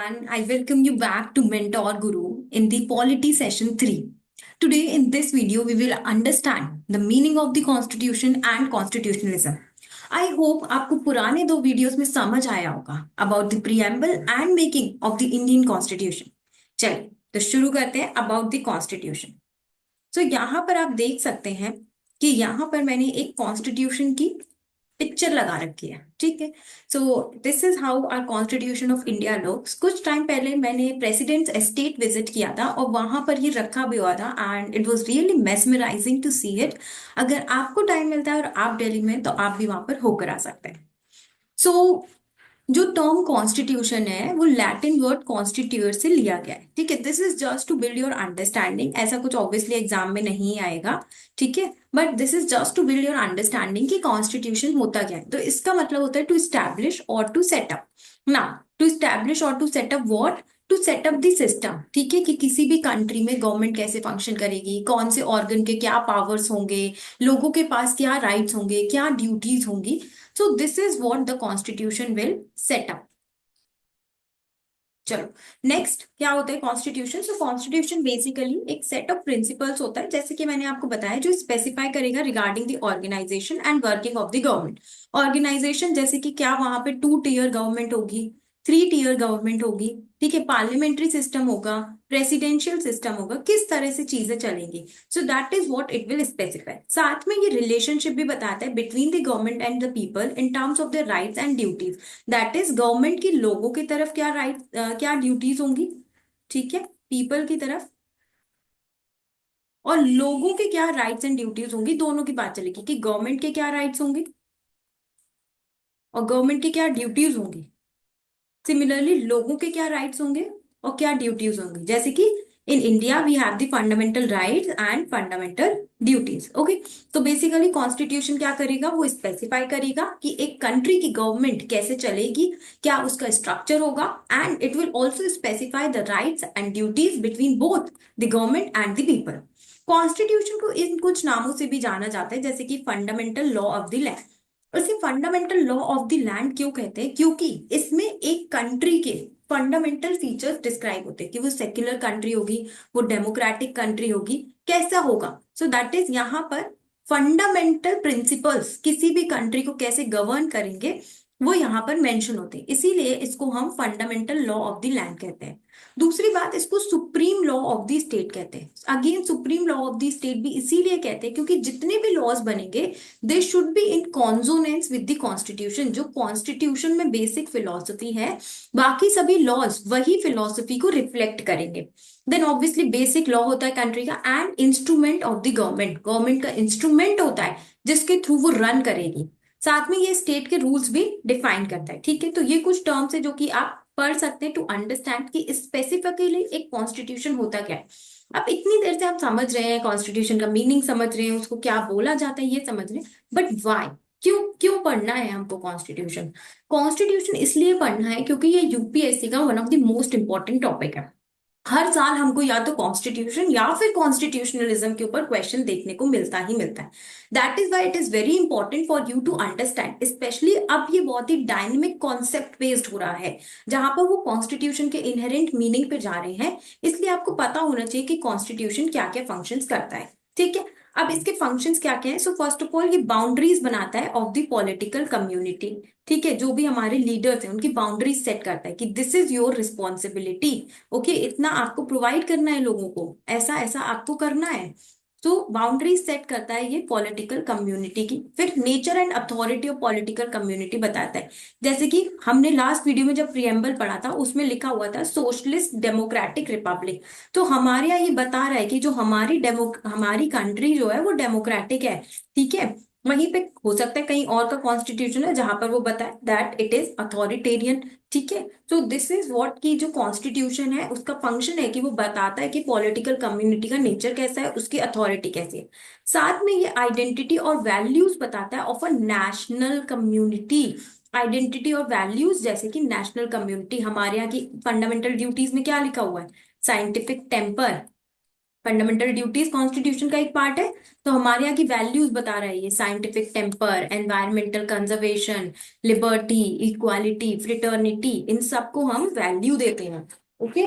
everyone. I welcome you back to Mentor Guru in the Polity Session 3. Today, in this video, we will understand the meaning of the Constitution and constitutionalism. I hope आपको पुराने दो videos में समझ आया होगा about the preamble and making of the Indian Constitution. चलिए, तो शुरू करते हैं about the Constitution. तो यहाँ पर आप देख सकते हैं कि यहाँ पर मैंने एक कॉन्स्टिट्यूशन की पिक्चर लगा रखी है। ठीक है, so this is how our constitution of India looks. कुछ टाइम पहले मैंने प्रेसिडेंट्स एस्टेट विजिट किया था और वहां पर ये रखा भी हुआ था and it was really mesmerising to see it. अगर आपको टाइम मिलता है और आप दिल्ली में तो आप भी वहां पर होकर आ सकते हैं। सो जो टर्म कॉन्स्टिट्यूशन है वो लैटिन वर्ड कॉन्स्टिट्यूट से लिया गया है। ठीक है, this is just to build your understanding. ऐसा कुछ ऑब्वियसली एग्जाम में नहीं आएगा, ठीक है, but this is just to build your understanding कि कॉन्स्टिट्यूशन होता क्या है। तो इसका मतलब होता है टू स्टैब्लिश और टू सेटअप। ना, टू स्टैब्लिश और to set up what? To set up the system. ठीक है, कि किसी भी कंट्री में गवर्नमेंट कैसे फंक्शन करेगी, कौन से ऑर्गन के क्या पावर्स होंगे, लोगों के पास क्या राइट्स होंगे, क्या ड्यूटीज होंगी। So this is what the constitution will set up. चलो, नेक्स्ट क्या होता है कॉन्स्टिट्यूशन? सो कॉन्स्टिट्यूशन बेसिकली एक सेट ऑफ प्रिंसिपल्स होता है, जैसे कि मैंने आपको बताया, जो स्पेसिफाई करेगा regarding the organisation and working of the government. Organisation जैसे कि क्या वहां पे 2 टियर गवर्नमेंट होगी, 3 टियर गवर्नमेंट होगी, ठीक है, पार्लियामेंट्री सिस्टम होगा, प्रेसिडेंशियल सिस्टम होगा, किस तरह से चीजें चलेंगी। So that is what it will specify. साथ में ये रिलेशनशिप भी बताता है between the government and the people in terms of the rights and duties. That is government की लोगों की तरफ क्या राइट, क्या ड्यूटीज होंगी, ठीक है, पीपल की तरफ, और लोगों के क्या राइट्स एंड ड्यूटीज होंगी, दोनों की बात चलेगी कि गवर्नमेंट के क्या राइट्स होंगे और गवर्नमेंट की क्या ड्यूटीज होंगी। सिमिलरली लोगों के क्या राइट्स होंगे और क्या ड्यूटीज होंगी। जैसे कि in India we have the fundamental rights and fundamental duties. Okay, तो बेसिकली कॉन्स्टिट्यूशन क्या करेगा, वो स्पेसिफाई करेगा कि एक कंट्री की गवर्नमेंट कैसे चलेगी, क्या उसका स्ट्रक्चर होगा, and it will also specify the rights and duties between both the government and the people. Constitution को इन कुछ नामों से भी जाना जाता है, जैसे कि fundamental law of the land. इसे fundamental law of the land क्यों कहते हैं? क्योंकि इसमें एक कंट्री के फंडामेंटल फीचर्स डिस्क्राइब होते हैं कि वो सेक्युलर कंट्री होगी, वो डेमोक्रेटिक कंट्री होगी, कैसा होगा। सो दैट इज यहाँ पर फंडामेंटल प्रिंसिपल्स किसी भी कंट्री को कैसे गवर्न करेंगे वो यहाँ पर मेंशन होते हैं, इसीलिए इसको हम fundamental law of the land कहते हैं। दूसरी बात, इसको supreme law of the state कहते हैं। Again supreme law of the state भी इसीलिए कहते हैं क्योंकि जितने भी लॉज बनेंगे they should be in consonance with the constitution. जो कॉन्स्टिट्यूशन में बेसिक फिलॉसफी है, बाकी सभी लॉज वही फिलॉसफी को रिफ्लेक्ट करेंगे। देन ऑब्वियसली बेसिक लॉ होता है कंट्री का and instrument of the government. Government का इंस्ट्रूमेंट होता है जिसके थ्रू वो रन करेगी। साथ में ये स्टेट के रूल्स भी डिफाइन करता है। ठीक है, तो ये कुछ टर्म्स है जो कि आप पढ़ सकते हैं टू अंडरस्टैंड कि स्पेसिफिकली एक कॉन्स्टिट्यूशन होता क्या है। अब इतनी देर से आप समझ रहे हैं, कॉन्स्टिट्यूशन का मीनिंग समझ रहे हैं, उसको क्या बोला जाता है ये समझ रहे हैं, बट वाई, क्यों क्यों पढ़ना है हमको कॉन्स्टिट्यूशन? कॉन्स्टिट्यूशन इसलिए पढ़ना है क्योंकि ये यूपीएससी का one of the most important topic है। हर साल हमको या तो कॉन्स्टिट्यूशन या फिर कॉन्स्टिट्यूशनलिज्म के ऊपर क्वेश्चन देखने को मिलता ही मिलता है। That is why it is very important for you to understand, specially अब ये बहुत ही डायनेमिक कॉन्सेप्ट बेस्ड हो रहा है जहां पर वो कॉन्स्टिट्यूशन के इनहेरेंट मीनिंग पे जा रहे हैं। इसलिए आपको पता होना चाहिए कि कॉन्स्टिट्यूशन क्या क्या फंक्शंस करता है। ठीक है, अब इसके फंक्शंस क्या क्या है? सो फर्स्ट ऑफ ऑल ये बाउंड्रीज बनाता है ऑफ द पॉलिटिकल कम्युनिटी। ठीक है, जो भी हमारे लीडर्स हैं उनकी बाउंड्रीज सेट करता है कि this is your responsibility. Okay, इतना आपको प्रोवाइड करना है लोगों को, ऐसा ऐसा आपको करना है। तो बाउंड्रीज सेट करता है ये पॉलिटिकल कम्युनिटी की। फिर nature and authority of political community बताता है, जैसे कि हमने लास्ट वीडियो में जब प्रियम्बल पढ़ा था उसमें लिखा हुआ था सोशलिस्ट डेमोक्रेटिक रिपब्लिक। तो हमारे यहाँ ये बता रहा है कि जो हमारी कंट्री जो है वो डेमोक्रेटिक है। ठीक है, वहीं पे हो सकता है कहीं और का कॉन्स्टिट्यूशन है जहां पर वो बताए दैट इट इज अथॉरिटेरियन। ठीक है, तो दिस इज व्हाट की जो कॉन्स्टिट्यूशन है उसका फंक्शन है कि वो बताता है कि पॉलिटिकल कम्युनिटी का नेचर कैसा है, उसकी अथॉरिटी कैसी है। साथ में ये आइडेंटिटी और वैल्यूज बताता है of a national community. Identity और वैल्यूज, जैसे कि नेशनल कम्युनिटी, हमारे यहाँ की फंडामेंटल ड्यूटीज में क्या लिखा हुआ है? Scientific temper, fundamental duties constitution का एक पार्ट है। तो हमारे यहाँ की वैल्यूज बता रहा है ये, scientific temper, environmental conservation, liberty, equality, fraternity, इन सबको हम वैल्यू देते हैं। Okay.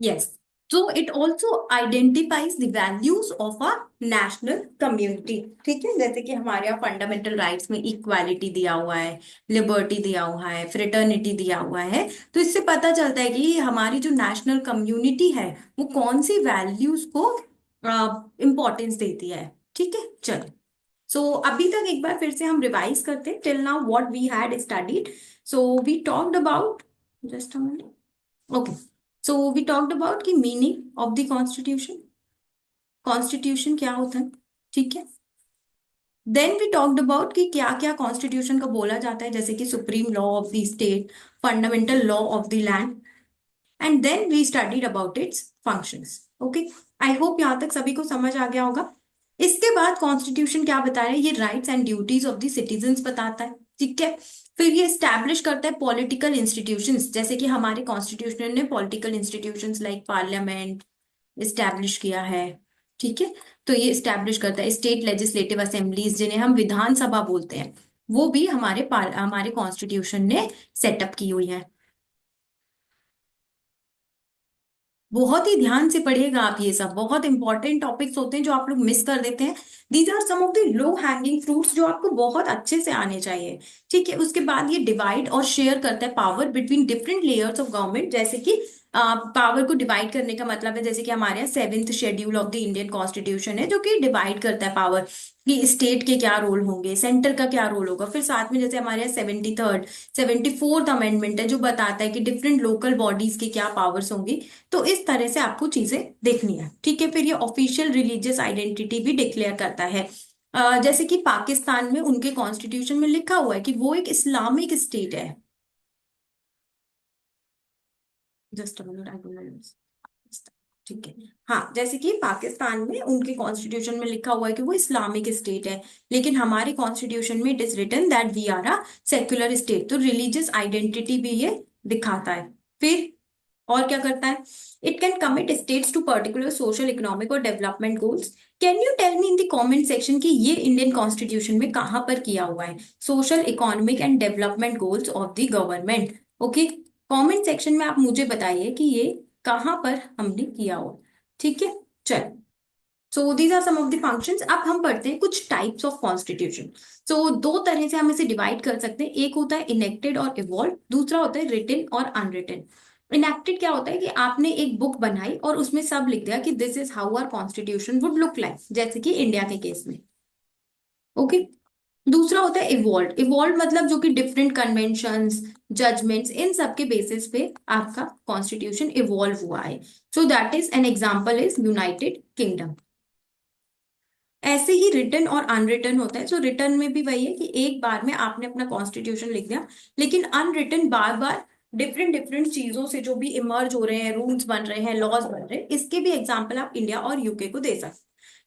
Yes. So it also identifies the values of a national community. ठीक है, जैसे कि हमारे यहाँ फंडामेंटल राइट्स में इक्वालिटी दिया हुआ है, लिबर्टी दिया हुआ है, फ्रेटर्निटी दिया हुआ है। तो इससे पता चलता है कि हमारी जो नेशनल कम्युनिटी है वो कौन सी वैल्यूज को इम्पोर्टेंस देती है। ठीक है, चलो। सो अभी तक एक बार फिर से हम रिवाइज करते हैं, till now what we had studied. So we talked about, just a minute, okay, so we talked about की meaning of the constitution, constitution क्या होता है। ठीक है। देन वी टॉक्ड अबाउट कि क्या क्या कॉन्स्टिट्यूशन का बोला जाता है, जैसे कि supreme law of the state, fundamental law of the land, and then we studied about its functions. Okay, I hope यहाँ तक सभी को समझ आ गया होगा। इसके बाद कॉन्स्टिट्यूशन क्या बता रहा है, ये rights and duties of the citizens बताता है। ठीक है। फिर ये स्टैब्लिश करता है पॉलिटिकल इंस्टीट्यूशंस, जैसे कि हमारे कॉन्स्टिट्यूशन ने political institutions like parliament establish किया है। ठीक है। तो ये इस्टेब्लिश करता है स्टेट लेजिस्लेटिव असेंबलीज, जिन्हें हम विधानसभा बोलते हैं, वो भी हमारे कॉन्स्टिट्यूशन ने सेटअप की हुई है। बहुत ही ध्यान से पढ़िएगा आप, ये सब बहुत इंपॉर्टेंट टॉपिक्स होते हैं जो आप लोग मिस कर देते हैं। These are some of the low hanging fruits जो आपको बहुत अच्छे से आने चाहिए। ठीक है। उसके बाद ये डिवाइड और शेयर करता है power between different layers of government, जैसे कि पावर को डिवाइड करने का मतलब है, जैसे कि हमारे यहाँ 7th schedule of the Indian constitution है जो कि डिवाइड करता है पावर, कि स्टेट के क्या रोल होंगे, सेंटर का क्या रोल होगा। फिर साथ में जैसे हमारे यहाँ 73rd 74th अमेंडमेंट है जो बताता है कि डिफरेंट लोकल बॉडीज के क्या पावर्स होंगी। तो इस तरह से आपको चीजें देखनी है। ठीक है। फिर ये ऑफिशियल रिलीजियस आइडेंटिटी भी डिक्लेयर करता है। जैसे कि पाकिस्तान में उनके कॉन्स्टिट्यूशन में लिखा हुआ है कि वो एक इस्लामिक स्टेट है। Just a minute, I don't know. ठीक है। हाँ, जैसे कि पाकिस्तान में उनके कॉन्स्टिट्यूशन में लिखा हुआ है कि वो इस्लामिक स्टेट है, लेकिन हमारे कॉन्स्टिट्यूशन में it is written that we are a secular state. तो रिलीजियस आइडेंटिटी भी ये दिखाता है। फिर और क्या करता है, it can commit states to particular social economic और development goals. Can you tell me in the comment section कि ये इंडियन कॉन्स्टिट्यूशन में कहां पर किया हुआ है, social economic and development goals of the government. Okay, comment section में आप मुझे बताइए कि ये कहां पर हमने किया हो। ठीक है, चल। So these are some of the functions. अब हम पढ़ते हैं कुछ टाइप्स ऑफ कॉन्स्टिट्यूशन। सो दो तरह से हम इसे डिवाइड कर सकते हैं, एक होता है इनेक्टेड और इवॉल्व, दूसरा होता है रिटन और अनरिटन। इनेक्टेड क्या होता है कि आपने एक बुक बनाई और उसमें सब लिख दिया कि this is how our constitution would look like, जैसे कि इंडिया के केस में। ओके। दूसरा होता है इवॉल्व। इवॉल्व मतलब जो कि डिफरेंट कन्वेंशंस, जजमेंट्स, इन सब के बेसिस पे आपका कॉन्स्टिट्यूशन इवॉल्व हुआ है। So that is an example is United kingdom. ऐसे ही रिटन और अनरिटन होता है। सो रिटन में भी वही है कि एक बार में आपने अपना कॉन्स्टिट्यूशन लिख दिया, लेकिन अनरिटन बार बार डिफरेंट डिफरेंट चीजों से जो भी इमर्ज हो रहे हैं, रूल्स बन रहे हैं, लॉज बन रहे हैं, इसके भी एग्जाम्पल आप इंडिया और यूके को दे सकते हैं।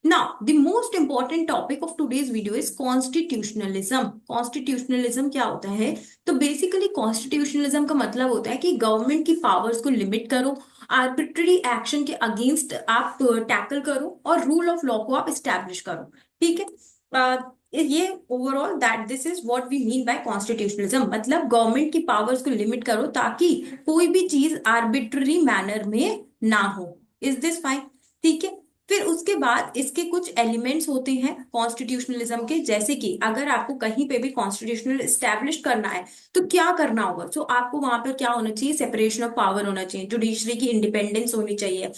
Now the most important topic of today's video is constitutionalism. Constitutionalism क्या होता है? तो बेसिकली कॉन्स्टिट्यूशनलिज्म का मतलब होता है कि गवर्नमेंट की पावर्स को लिमिट करो, आर्बिट्ररी एक्शन के अगेंस्ट आप टैकल करो, और रूल ऑफ लॉ को आप स्टैब्लिश करो। ठीक है। ये overall that this is what we mean by constitutionalism, मतलब गवर्नमेंट की पावर्स को लिमिट करो ताकि कोई भी चीज आर्बिट्ररी मैनर में ना हो। Is this fine? ठीक है। फिर उसके बाद इसके कुछ एलिमेंट्स होते हैं कॉन्स्टिट्यूशनलिज्म के, जैसे कि अगर आपको कहीं पे भी कॉन्स्टिट्यूशनल एस्टेब्लिश करना है तो क्या करना होगा? सो आपको वहां पर क्या होना चाहिए? सेपरेशन ऑफ पावर होना चाहिए, जुडिशरी की इंडिपेंडेंस होनी चाहिए,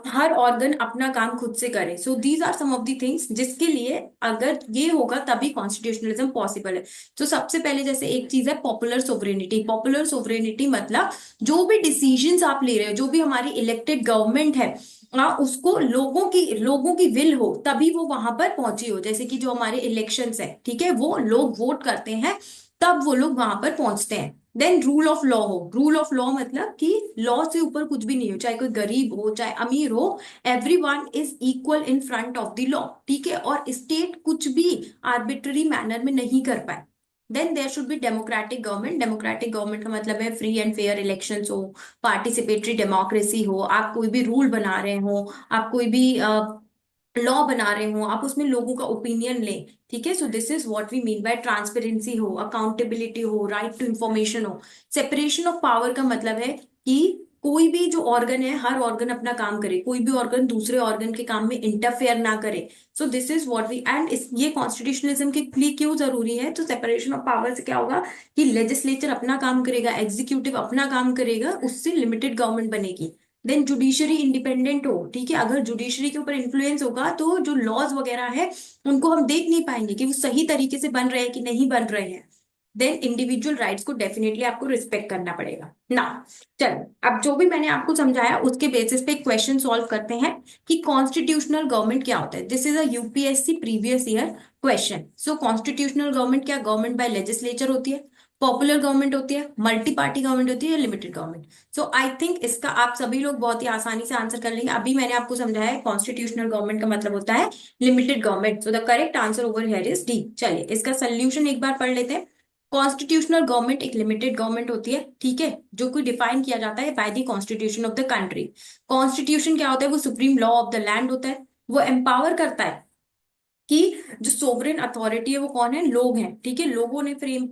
हर ऑर्गन अपना काम खुद से करे। So these are some of the things जिसके लिए अगर ये होगा तभी कॉन्स्टिट्यूशनलिज्म पॉसिबल है। तो सबसे पहले जैसे एक चीज है पॉपुलर सोवरेनिटी। पॉपुलर सोवरेनिटी मतलब जो भी डिसीजंस आप ले रहे हो, जो भी हमारी इलेक्टेड गवर्नमेंट है, उसको लोगों की विल हो तभी वो वहां पर पहुंची हो। जैसे कि जो हमारे इलेक्शंस है, ठीक है, वो लोग वोट करते हैं तब वो लोग वहां पर पहुंचते हैं। देन रूल ऑफ लॉ हो। रूल ऑफ लॉ मतलब कि लॉ से ऊपर कुछ भी नहीं हो, चाहे कोई गरीब हो चाहे अमीर हो, everyone is equal in front of the law. ठीक है। और स्टेट कुछ भी आर्बिट्ररी मैनर में नहीं कर पाए। Then there should be democratic government. Democratic government का मतलब है फ्री एंड फेयर इलेक्शंस हो, पार्टिसिपेटरी डेमोक्रेसी हो, आप कोई भी रूल बना रहे हो, आप कोई भी लॉ बना रहे हो, आप उसमें लोगों का ओपिनियन लें। ठीक है। So this is what we mean by transparency हो, अकाउंटेबिलिटी हो, राइट टू इंफॉर्मेशन हो। सेपरेशन ऑफ पावर का मतलब है कि कोई भी जो ऑर्गन है, हर ऑर्गन अपना काम करे, कोई भी ऑर्गन दूसरे ऑर्गन के काम में इंटरफेयर ना करे। So this is what we and is ये कॉन्स्टिट्यूशनलिज्म के लिए क्यों जरूरी है? तो सेपरेशन ऑफ पावर से क्या होगा कि लेजिस्लेचर अपना काम करेगा, एग्जीक्यूटिव अपना काम करेगा, उससे लिमिटेड गवर्नमेंट बनेगी। देन जुडिशरी इंडिपेंडेंट हो। ठीक है। अगर जुडिशरी के ऊपर इन्फ्लुएंस होगा तो जो लॉज वगैरह है उनको हम देख नहीं पाएंगे कि वो सही तरीके से बन रहे हैं कि नहीं बन रहे हैं। देन इंडिविजुअल राइट्स को डेफिनेटली आपको रिस्पेक्ट करना पड़ेगा ना। चलो, अब जो भी मैंने आपको समझाया उसके बेसिस पे क्वेश्चन सॉल्व करते हैं कि कॉन्स्टिट्यूशनल गवर्नमेंट क्या होता है। This is a UPSC previous year question. So constitutional government क्या? गवर्नमेंट बाय लेजिस्लेचर होती है, पॉपुलर गवर्नमेंट होती है, मल्टी पार्टी गवर्नमेंट होती है, या limited government. So I think इसका आप सभी लोग बहुत ही आसानी से आंसर कर लेंगे। अभी मैंने आपको समझाया है कॉन्स्टिट्यूशनल गवर्नमेंट का मतलब होता है limited government. So the correct answer over here is D. चलिए इसका सोल्यूशन एक बार पढ़ लेते हैं। कॉन्स्टिट्यूशनल गवर्नमेंट एक लिमिटेड गवर्नमेंट होती है, ठीक है, जो कि डिफाइन किया जाता है by the constitution of the country. Constitution क्या होता है? वो supreme law of the land होता है। वो एम्पावर करता है कि जो सोवरेन अथॉरिटी है वो कौन है? लोग हैं। ठीक है। लोगों ने frame,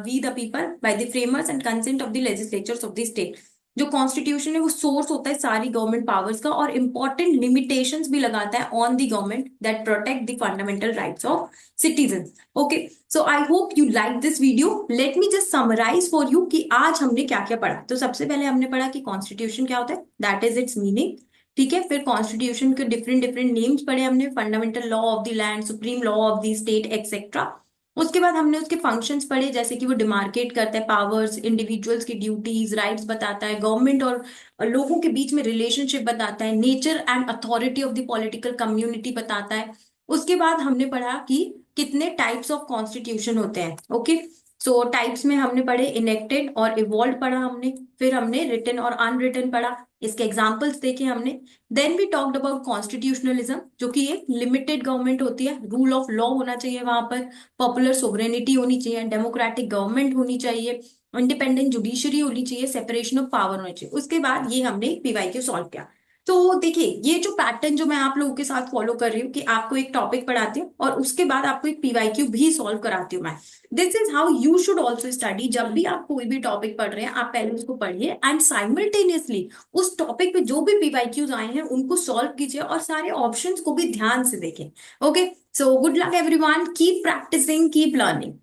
we the people by the framers and consent of the legislatures of the state. जो कॉन्स्टिट्यूशन है वो सोर्स होता है सारी गवर्नमेंट पावर्स का, और इंपॉर्टेंट लिमिटेशंस भी लगाता है on the government that protect the fundamental rights of citizen. Okay. So I hope you like this video. Let me just summarise for you कि आज हमने क्या क्या पढ़ा। तो सबसे पहले हमने पढ़ा कि कॉन्स्टिट्यूशन क्या होता है, दैट इज इट्स मीनिंग। ठीक है। फिर कॉन्स्टिट्यूशन के डिफरेंट डिफरेंट नेम्स पढ़े हमने, fundamental law of the land, supreme law of the state, etcetera. उसके बाद हमने उसके फंक्शंस पढ़े, जैसे कि वो डिमार्केट करता है पावर्स, इंडिविजुअल्स की ड्यूटीज राइट्स बताता है, गवर्नमेंट और लोगों के बीच में रिलेशनशिप बताता है, nature and authority of the political community बताता है। उसके बाद हमने पढ़ा कि कितने टाइप्स ऑफ कॉन्स्टिट्यूशन होते हैं। ओके। सो टाइप्स में हमने पढ़े इनेक्टेड और इवॉल्व पढ़ा हमने, फिर हमने रिटन और अनरिटन पढ़ा, इसके एग्जाम्पल्स देखे हमने। Then we talked about constitutionalism, जो कि एक लिमिटेड गवर्नमेंट होती है, रूल ऑफ लॉ होना चाहिए वहां पर, पॉपुलर सोवरेनिटी होनी चाहिए, डेमोक्रेटिक गवर्नमेंट होनी चाहिए, इंडिपेंडेंट जुडिशरी होनी चाहिए, सेपरेशन ऑफ पावर होनी चाहिए। उसके बाद ये हमने पीवाईक्यू सॉल्व किया। तो देखिए, ये जो पैटर्न जो मैं आप लोगों के साथ फॉलो कर रही हूँ कि आपको एक टॉपिक पढ़ाती हूँ और उसके बाद आपको एक पीवाईक्यू भी सॉल्व कराती हूँ मैं। This is how you should also study. जब भी आप कोई भी टॉपिक पढ़ रहे हैं, आप पहले उसको पढ़िए एंड साइमल्टेनियसली उस टॉपिक पे जो भी पीवाईक्यूज आए हैं उनको सॉल्व कीजिए और सारे ऑप्शंस को भी ध्यान से देखें। Okay, so good luck everyone, keep practising, keep learning.